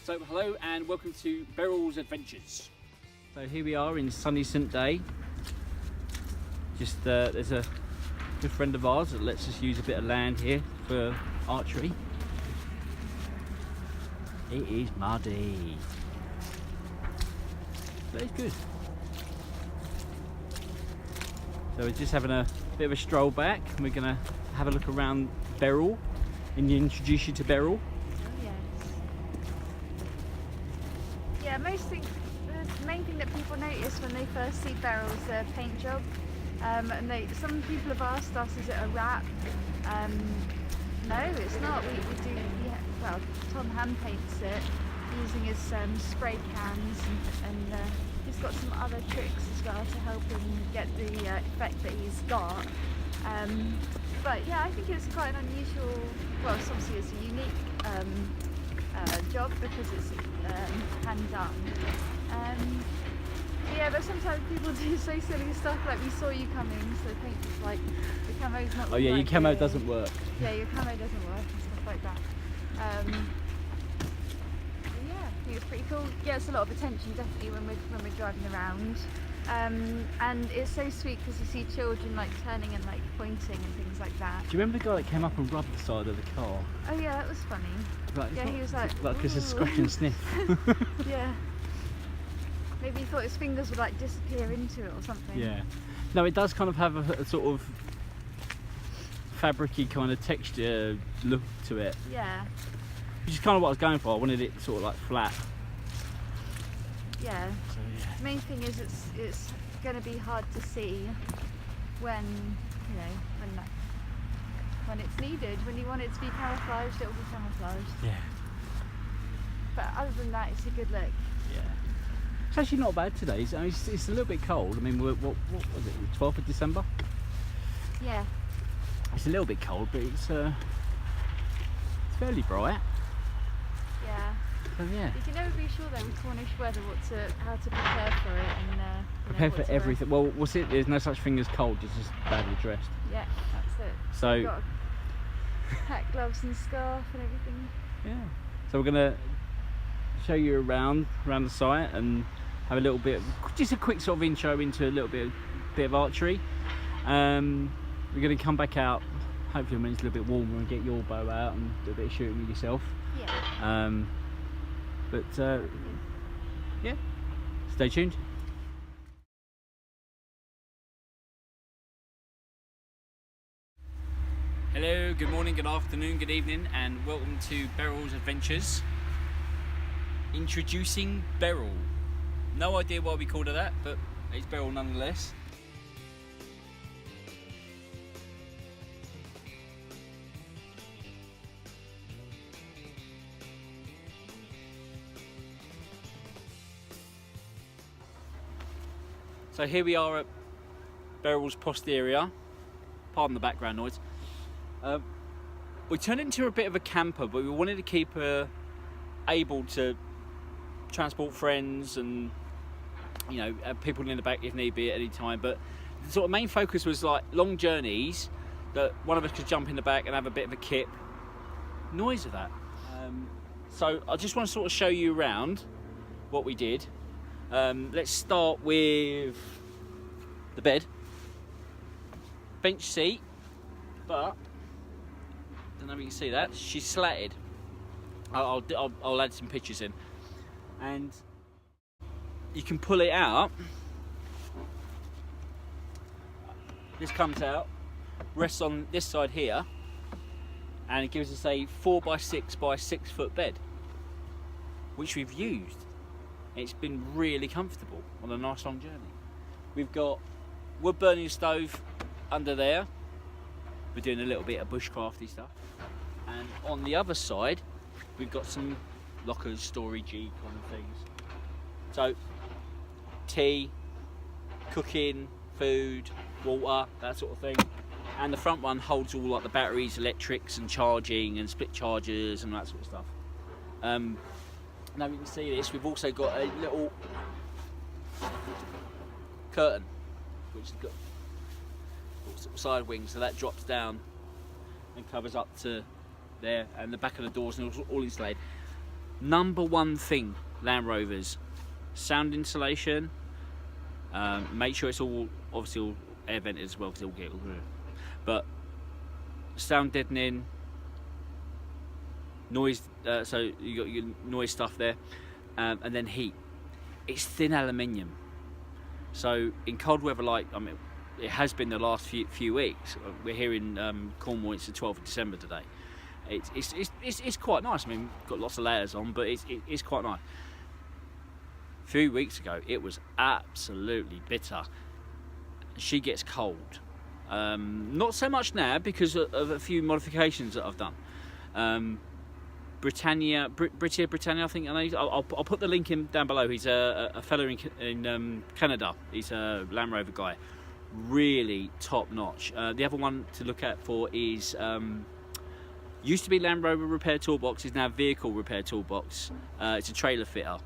So hello and welcome to Beryl's Adventures. So here we are in sunny St Day. Just there's a good friend of ours that lets us use a bit of land here for archery. It is muddy, but it's good. So we're just having a bit of a stroll back and we're going to have a look around Beryl and introduce you to Beryl. Yeah, the main thing that people notice when they first see Beryl is the paint job. And some people have asked us, is it a wrap? No, it's not. Well, Tom hand paints it using his spray cans, and he's got some other tricks as well to help him get the effect that he's got. But yeah, I think it's quite an unusual, well, obviously it's a unique job because it's hand done. Yeah, but sometimes people do so silly stuff, like we saw you coming, so the paint is like, the camo's not. Oh yeah, your camo doesn't work. Yeah, your camo doesn't work and stuff like that. Yeah, I think it's pretty cool. Gets a lot of attention definitely when we're driving around. And it's so sweet because you see children like turning and like pointing and things like that. Do you remember the guy that came up and rubbed the side of the car? Oh yeah, that was funny. Like, yeah, he was like it's a scratch and sniff. Yeah. Maybe he thought his fingers would like disappear into it or something. Yeah. No, it does kind of have a sort of fabricy kind of texture look to it. Yeah. Which is kind of what I was going for. I wanted it sort of like flat. Yeah. So, yeah. The main thing is it's going to be hard to see when, you know, when it's needed. When you want it to be camouflaged, it will be camouflaged. Yeah. But other than that, it's a good look. Yeah. It's actually not bad today. It's a little bit cold. I mean, what was it? 12th of December? Yeah. It's a little bit cold, but it's fairly bright. Yeah. So yeah. You can never be sure though with Cornish weather how to prepare for it and prepare for everything. Well, what's it? There's no such thing as cold. It's just badly dressed. Yeah, that's it. So you've got hat, gloves and scarf and everything. Yeah. So we're gonna show you around the site and have a little bit, just a quick sort of intro into a little bit of archery. We're gonna come back out hopefully when it's a little bit warmer and get your bow out and do a bit of shooting with yourself. Yeah. Yeah, stay tuned. Hello, good morning, good afternoon, good evening, and welcome to Beryl's Adventures. Introducing Beryl. No idea why we called her that, but it's Beryl nonetheless. So here we are at Beryl's posterior. Pardon the background noise. We turned into a bit of a camper, but we wanted to keep her able to transport friends and, you know, people in the back if need be at any time. But the sort of main focus was like long journeys that one of us could jump in the back and have a bit of a kip. Noise of that. So I just want to sort of show you around what we did. Let's start with the bed, bench seat, but I don't know if you can see that, she's slatted. I'll add some pictures in, and you can pull it out. This comes out, rests on this side here, and it gives us a 4x6 by 6 foot bed, which we've used. It's been really comfortable on a nice long journey. We've got wood burning stove under there. We're doing a little bit of bushcrafty stuff. And on the other side, we've got some lockers, storagey kind of things. So, tea, cooking, food, water, that sort of thing. And the front one holds all like the batteries, electrics and charging and split chargers and that sort of stuff. Now you can see this, we've also got a little curtain which has got sort of side wings, so that drops down and covers up to there, and the back of the doors and all insulated. number one thing, Land Rovers, sound insulation. Make sure it's all obviously all air vented as well, because it'll get all good. But sound deadening, noise. So you got your noise stuff there, and then heat. It's thin aluminium. So in cold weather, like it has been the last few weeks. We're here in Cornwall. It's the 12th of December today. It's quite nice. I mean, we've got lots of layers on, but it's quite nice. A few weeks ago, it was absolutely bitter. She gets cold. Not so much now because of a few modifications that I've done. Britannia, I think. I'll put the link in down below. He's a fellow in Canada. He's a Land Rover guy. Really top notch. The other one to look at for is used to be Land Rover Repair Toolbox. Is now Vehicle Repair Toolbox. It's a trailer fitter.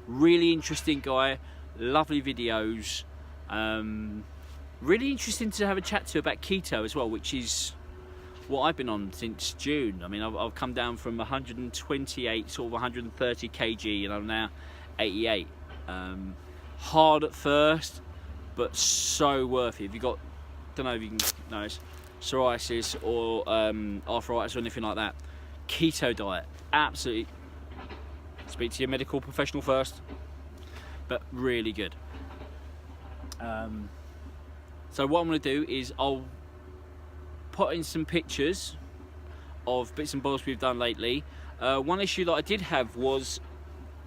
Really interesting guy. Lovely videos. Really interesting to have a chat to about keto as well, which is what I've been on since June. I mean, I've come down from 128, sort of 130 kg, and I'm now 88. Hard at first, but so worth it. If you've got, don't know if you can know, psoriasis or arthritis or anything like that, keto diet, absolutely. Speak to your medical professional first, but really good. So what I'm going to do is I'll put in some pictures of bits and bobs we've done lately. One issue that I did have was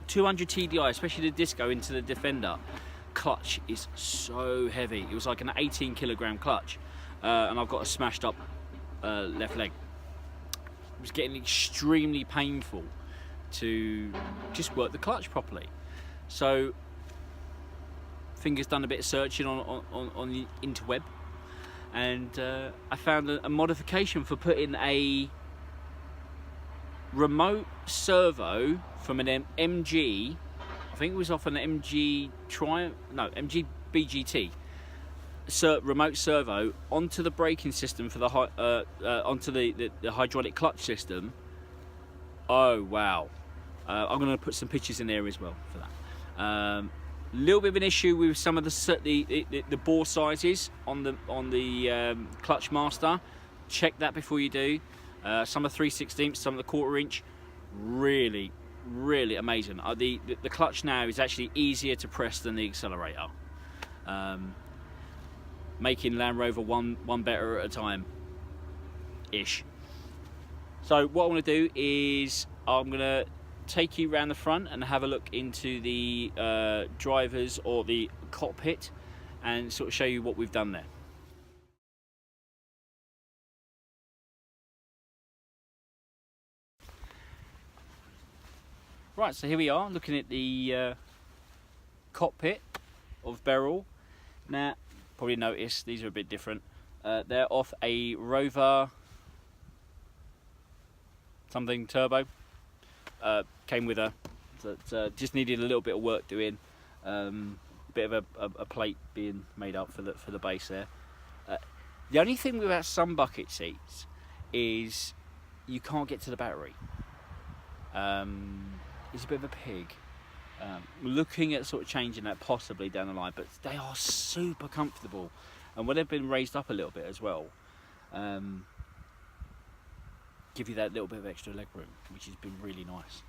200 TDI, especially the Disco into the Defender. Clutch is so heavy. It was like an 18 kilogram clutch, and I've got a smashed up left leg. It was getting extremely painful to just work the clutch properly. So Finger's done a bit of searching on the interweb, and I found a modification for putting a remote servo from an MG, I think it was off an MG MG BGT, remote servo onto the braking system for the onto the hydraulic clutch system. Oh wow. I'm going to put some pictures in there as well for that. Little bit of an issue with some of the bore sizes on the clutch master. Check that before you do. Some are 3/16, some are the 1/4 inch. Really amazing. The clutch now is actually easier to press than the accelerator, making Land Rover one better at a time ish. So what I'm going to do is I'm going to take you around the front and have a look into the drivers or the cockpit and sort of show you what we've done there. Right, so here we are looking at the cockpit of Beryl. Now, probably noticed these are a bit different. They're off a Rover something turbo. Came with that just needed a little bit of work doing. Bit of a plate being made up for the base there. The only thing with our sun bucket seats is you can't get to the battery. It's a bit of a pig. Looking at sort of changing that possibly down the line, but they are super comfortable, and when they've been raised up a little bit as well, give you that little bit of extra leg room, which has been really nice.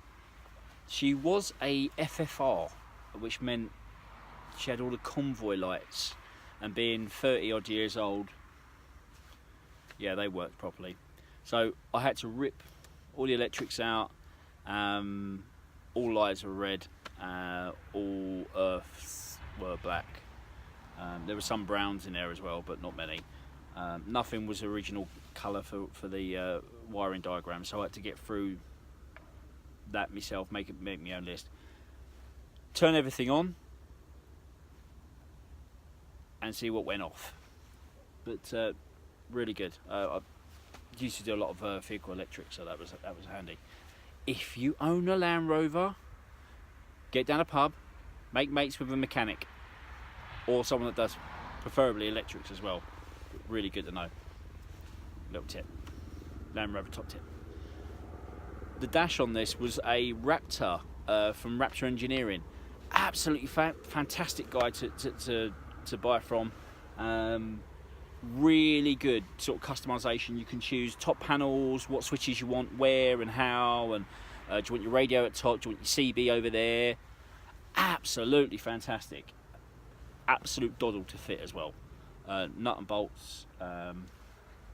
She was a FFR, which meant she had all the convoy lights, and being 30 odd years old, yeah, they worked properly. So I had to rip all the electrics out. All lights were red, all earths were black. There were some browns in there as well, but not many. Nothing was original colour for the wiring diagram, so I had to get through that myself, make my own list, turn everything on, and see what went off. But really good. I used to do a lot of vehicle electric, so that was handy. If you own a Land Rover, get down a pub, make mates with a mechanic, or someone that does preferably electrics as well. Really good to know. Little tip. Land Rover top tip. the dash on this was a Raptor from Raptor Engineering. Absolutely fantastic guy to buy from. Really good sort of customization. You can choose top panels, what switches you want, where and how, and do you want your radio at top, do you want your CB over there. Absolutely fantastic. Absolute doddle to fit as well. Nut and bolts,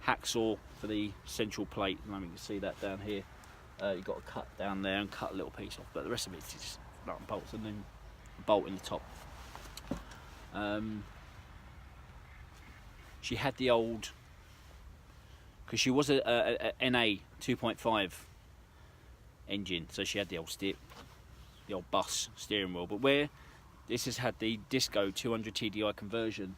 hacksaw for the central plate. You can see that down here. You've got to cut down there and cut a little piece off, but the rest of it is just nut and bolts, and then a bolt in the top. She had the old, because she was a NA 2.5 engine, so she had the old bus steering wheel. But where this has had the Disco 200 TDI conversion,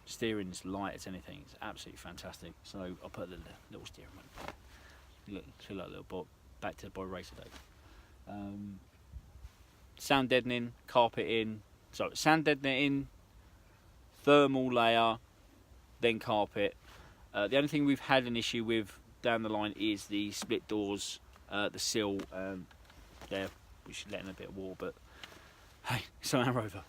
steering is light as anything. It's absolutely fantastic. So I'll put a little steering wheel. Feel like a little bot. Back to the boy racer day. Sound deadening, carpet in. So sound deadening in, thermal layer, then carpet. The only thing we've had an issue with down the line is the split doors, the sill there, which is letting a bit of water, but hey, it's an Landrover.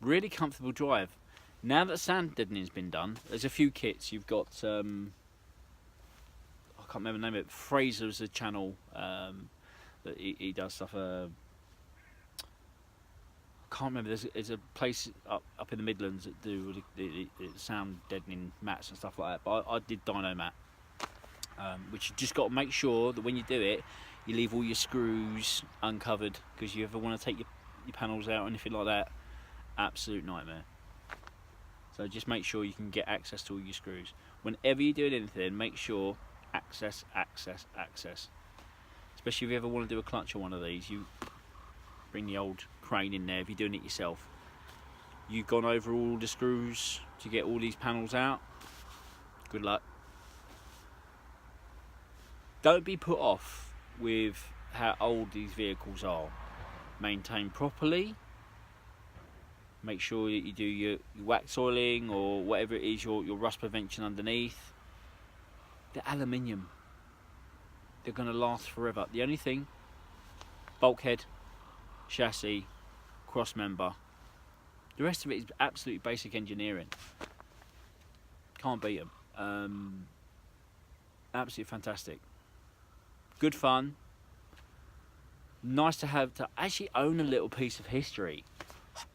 Really comfortable drive. Now that sound deadening's been done, there's a few kits. You've got I can't remember the name of it. Fraser's a channel that he does stuff. I can't remember. There's a place up in the Midlands that do the sound deadening mats and stuff like that. But I did Dyno Mat, which you just got to make sure that when you do it, you leave all your screws uncovered, because you ever want to take your panels out or anything like that, absolute nightmare. So just make sure you can get access to all your screws. Whenever you're doing anything, make sure access. Especially if you ever want to do a clutch on one of these, you bring the old crane in there if you're doing it yourself. You've gone over all the screws to get all these panels out. Good luck. Don't be put off with how old these vehicles are. Maintain properly. Make sure that you do your wax oiling or whatever it is, your rust prevention underneath. They're aluminium. They're going to last forever. The only thing, bulkhead, chassis, cross member. The rest of it is absolutely basic engineering. Can't beat them. Absolutely fantastic. Good fun. Nice to have to actually own a little piece of history.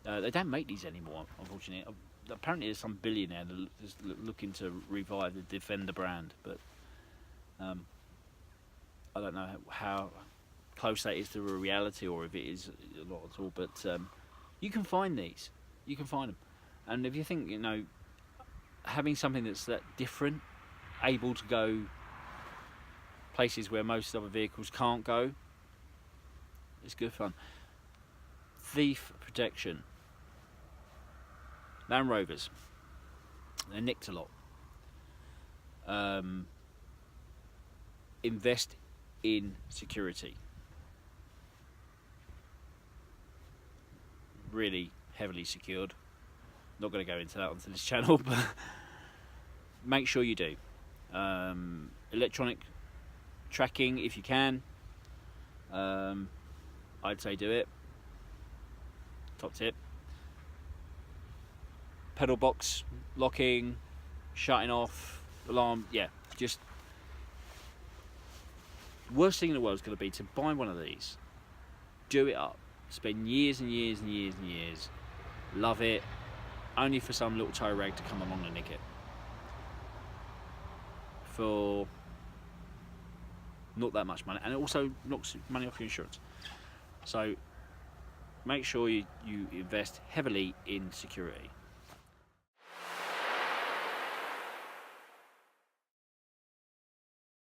They don't make these anymore, unfortunately. Apparently there's some billionaire that's looking to revive the Defender brand, but I don't know how close that is to a reality, or if it is not at all. But you can find these. You can find them. And if you think, you know, having something that's that different, able to go places where most other vehicles can't go, it's good fun. Thief protection. Land Rovers, they're nicked a lot. Invest in security. Really heavily secured. Not going to go into that onto this channel, but make sure you do. Electronic tracking if you can. I'd say do it. Top tip. Pedal box locking, shutting off, alarm. Yeah, just worst thing in the world is going to be to buy one of these, do it up, spend years and years and years and years, love it, only for some little tow rag to come along and nick it for not that much money, and it also knocks money off your insurance. So make sure you invest heavily in security.